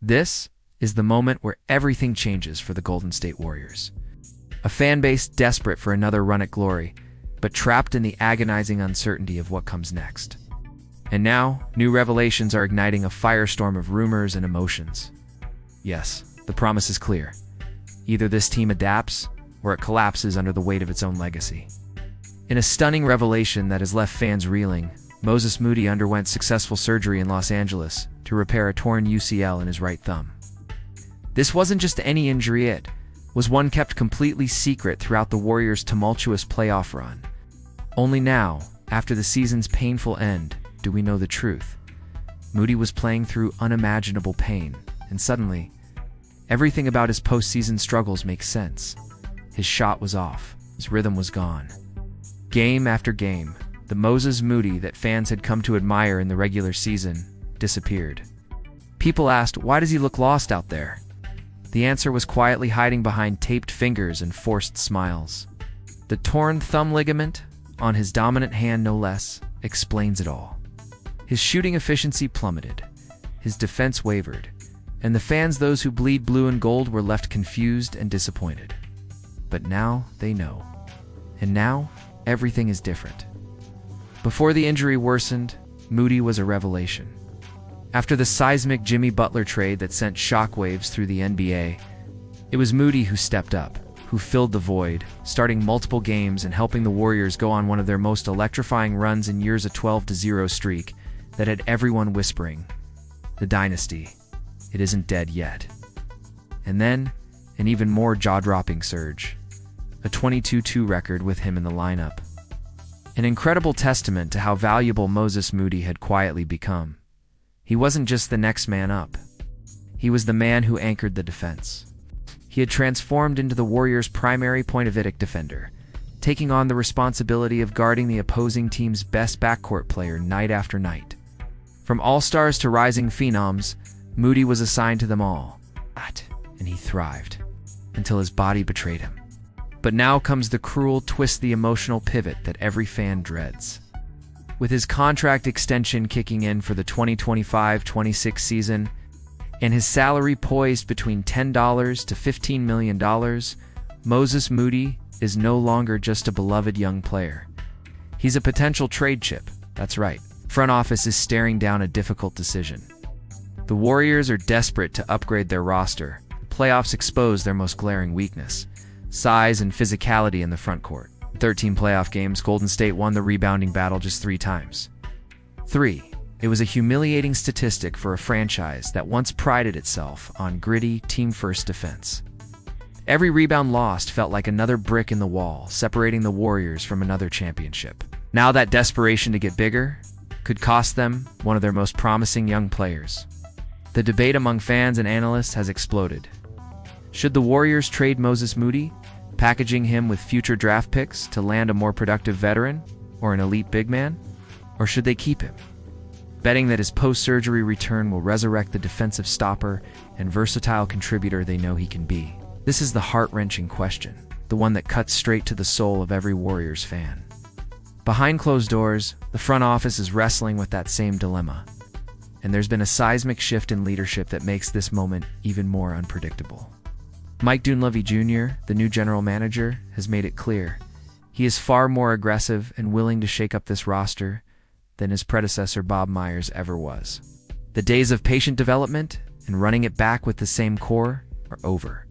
This is the moment where everything changes for the Golden State Warriors. A fan base desperate for another run at glory, but trapped in the agonizing uncertainty of what comes next. And now, new revelations are igniting a firestorm of rumors and emotions. Yes, the promise is clear. Either this team adapts, or it collapses under the weight of its own legacy. In a stunning revelation that has left fans reeling, Moses Moody underwent successful surgery in Los Angeles to repair a torn UCL in his right thumb. This wasn't just any injury, it was one kept completely secret throughout the Warriors' tumultuous playoff run. Only now, after the season's painful end, do we know the truth. Moody was playing through unimaginable pain, and suddenly, everything about his postseason struggles makes sense. His shot was off, his rhythm was gone. Game after game, the Moses Moody that fans had come to admire in the regular season disappeared. People asked, why does he look lost out there? The answer was quietly hiding behind taped fingers and forced smiles. The torn thumb ligament, on his dominant hand no less, explains it all. His shooting efficiency plummeted, his defense wavered, and the fans, those who bleed blue and gold, were left confused and disappointed. But now they know. And now, everything is different. Before the injury worsened, Moody was a revelation. After the seismic Jimmy Butler trade that sent shockwaves through the NBA, it was Moody who stepped up, who filled the void, starting multiple games and helping the Warriors go on one of their most electrifying runs in years, a 12-0 streak that had everyone whispering, "The dynasty, it isn't dead yet." And then, an even more jaw-dropping surge, a 22-2 record with him in the lineup. An incredible testament to how valuable Moses Moody had quietly become. He wasn't just the next man up. He was the man who anchored the defense. He had transformed into the Warriors' primary point-of-attack defender, taking on the responsibility of guarding the opposing team's best backcourt player night after night. From all-stars to rising phenoms, Moody was assigned to them all. And he thrived, until his body betrayed him. But now comes the cruel twist, the emotional pivot that every fan dreads. With his contract extension kicking in for the 2025-26 season, and his salary poised between $10 to $15 million, Moses Moody is no longer just a beloved young player. He's a potential trade chip, that's right. Front office is staring down a difficult decision. The Warriors are desperate to upgrade their roster. The playoffs expose their most glaring weakness: size and physicality in the front court. In 13 playoff games, Golden State won the rebounding battle just 3 times. It was a humiliating statistic for a franchise that once prided itself on gritty, team-first defense. Every rebound lost felt like another brick in the wall, separating the Warriors from another championship. Now that desperation to get bigger could cost them one of their most promising young players. The debate among fans and analysts has exploded. Should the Warriors trade Moses Moody, packaging him with future draft picks to land a more productive veteran or an elite big man? Or should they keep him, betting that his post-surgery return will resurrect the defensive stopper and versatile contributor they know he can be? This is the heart-wrenching question, the one that cuts straight to the soul of every Warriors fan. Behind closed doors, the front office is wrestling with that same dilemma. And there's been a seismic shift in leadership that makes this moment even more unpredictable. Mike Dunleavy Jr., the new general manager, has made it clear he is far more aggressive and willing to shake up this roster than his predecessor Bob Myers ever was. The days of patient development and running it back with the same core are over.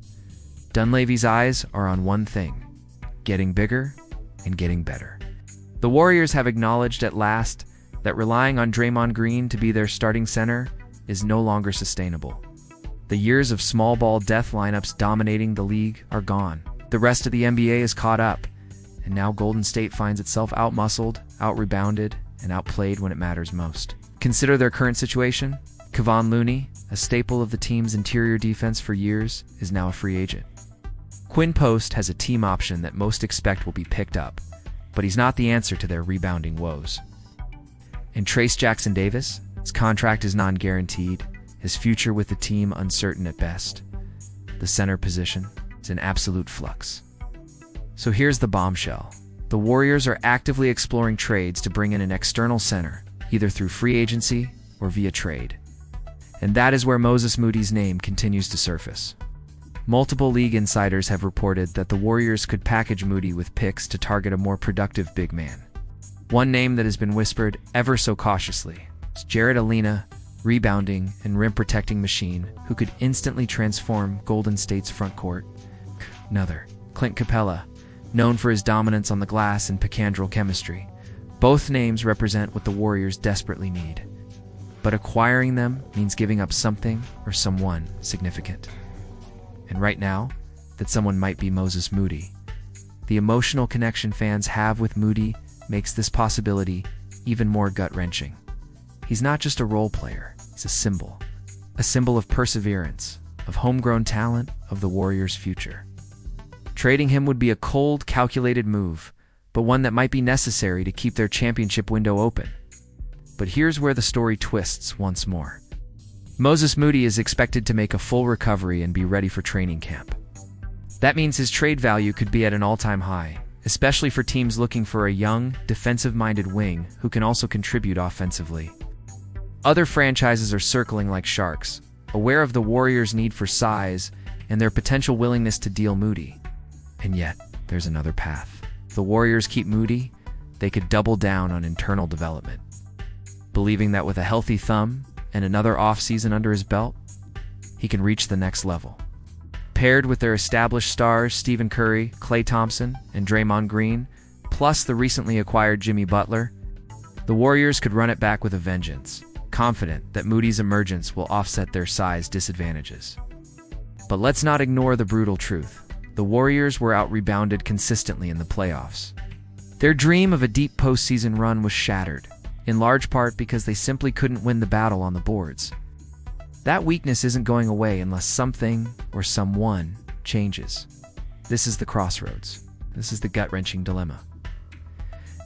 Dunleavy's eyes are on one thing: getting bigger and getting better. The Warriors have acknowledged at last that relying on Draymond Green to be their starting center is no longer sustainable. The years of small ball death lineups dominating the league are gone. The rest of the NBA is caught up, and now Golden State finds itself outmuscled, out-rebounded, and outplayed when it matters most. Consider their current situation. Kevon Looney, a staple of the team's interior defense for years, is now a free agent. Quinn Post has a team option that most expect will be picked up, but he's not the answer to their rebounding woes. And Trace Jackson-Davis, his contract is non-guaranteed, his future with the team uncertain at best. The center position is in absolute flux. So here's the bombshell. The Warriors are actively exploring trades to bring in an external center, either through free agency or via trade. And that is where Moses Moody's name continues to surface. Multiple league insiders have reported that the Warriors could package Moody with picks to target a more productive big man. One name that has been whispered ever so cautiously is Jared Alina, rebounding and rim-protecting machine who could instantly transform Golden State's front court. Another, Clint Capella, known for his dominance on the glass and pick-and-roll chemistry. Both names represent what the Warriors desperately need. But acquiring them means giving up something or someone significant. And right now, that someone might be Moses Moody. The emotional connection fans have with Moody makes this possibility even more gut-wrenching. He's not just a role player, he's a symbol of perseverance, of homegrown talent, of the Warriors' future. Trading him would be a cold, calculated move, but one that might be necessary to keep their championship window open. But here's where the story twists once more. Moses Moody is expected to make a full recovery and be ready for training camp. That means his trade value could be at an all-time high, especially for teams looking for a young, defensive-minded wing who can also contribute offensively. Other franchises are circling like sharks, aware of the Warriors' need for size and their potential willingness to deal Moody. And yet, there's another path. If the Warriors keep Moody, they could double down on internal development, believing that with a healthy thumb and another offseason under his belt, he can reach the next level. Paired with their established stars Stephen Curry, Klay Thompson, and Draymond Green, plus the recently acquired Jimmy Butler, the Warriors could run it back with a vengeance, confident that Moody's emergence will offset their size disadvantages. But let's not ignore the brutal truth. The Warriors were out-rebounded consistently in the playoffs. Their dream of a deep postseason run was shattered, in large part because they simply couldn't win the battle on the boards. That weakness isn't going away unless something or someone changes. This is the crossroads. This is the gut-wrenching dilemma.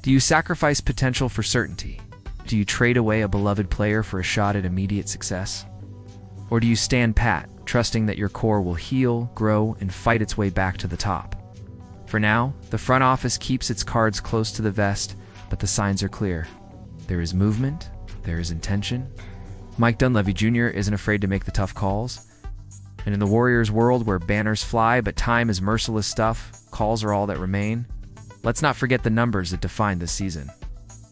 Do you sacrifice potential for certainty? Do you trade away a beloved player for a shot at immediate success? Or do you stand pat, trusting that your core will heal, grow, and fight its way back to the top? For now, the front office keeps its cards close to the vest, but the signs are clear. There is movement, there is intention. Mike Dunleavy Jr. isn't afraid to make the tough calls. And in the Warriors' world where banners fly but time is merciless stuff, calls are all that remain. Let's not forget the numbers that define this season.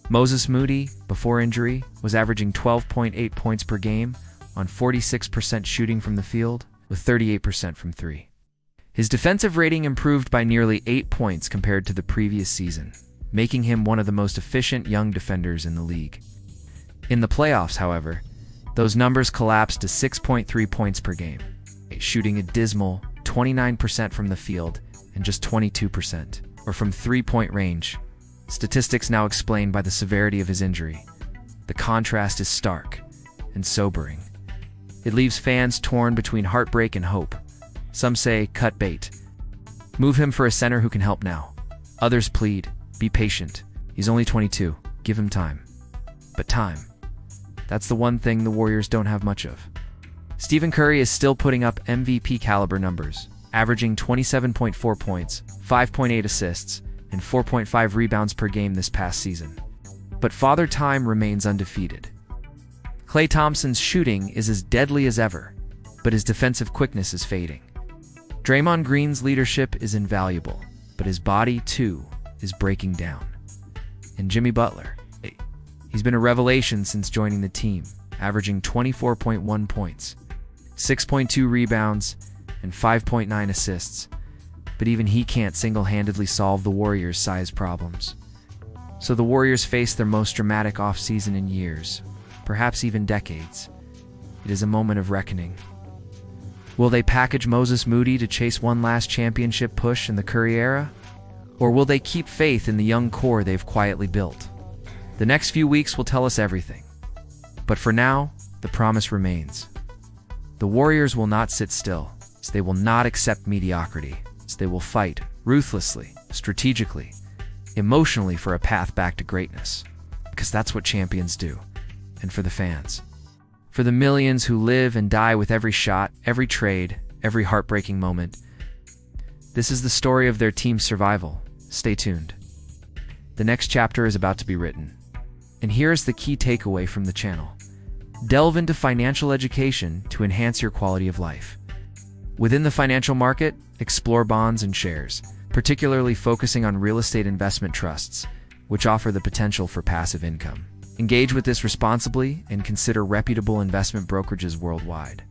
Moses Moody, before injury, was averaging 12.8 points per game on 46% shooting from the field, with 38% from three. His defensive rating improved by nearly 8 points compared to the previous season, making him one of the most efficient young defenders in the league. In the playoffs, however, those numbers collapsed to 6.3 points per game, shooting a dismal 29% from the field and just 22%, or from three-point range. Statistics now explained by the severity of his injury. The contrast is stark and sobering. It leaves fans torn between heartbreak and hope. Some say, cut bait. Move him for a center who can help now. Others plead, be patient. He's only 22. Give him time. But time. That's the one thing the Warriors don't have much of. Stephen Curry is still putting up MVP-caliber numbers, averaging 27.4 points, 5.8 assists, and 4.5 rebounds per game this past season. But Father Time remains undefeated. Klay Thompson's shooting is as deadly as ever, but his defensive quickness is fading. Draymond Green's leadership is invaluable, but his body, too, is breaking down. And Jimmy Butler, he's been a revelation since joining the team, averaging 24.1 points, 6.2 rebounds, and 5.9 assists. But even he can't single-handedly solve the Warriors' size problems. So the Warriors face their most dramatic offseason in years, perhaps even decades. It is a moment of reckoning. Will they package Moses Moody to chase one last championship push in the Curry era? Or will they keep faith in the young core they've quietly built? The next few weeks will tell us everything. But for now, the promise remains. The Warriors will not sit still, so they will not accept mediocrity. They will fight ruthlessly, strategically, emotionally for a path back to greatness. Because that's what champions do. And for the fans. For the millions who live and die with every shot, every trade, every heartbreaking moment. This is the story of their team's survival. Stay tuned. The next chapter is about to be written. And here is the key takeaway from the channel. Delve into financial education to enhance your quality of life. Within the financial market, explore bonds and shares, particularly focusing on real estate investment trusts, which offer the potential for passive income. Engage with this responsibly and consider reputable investment brokerages worldwide.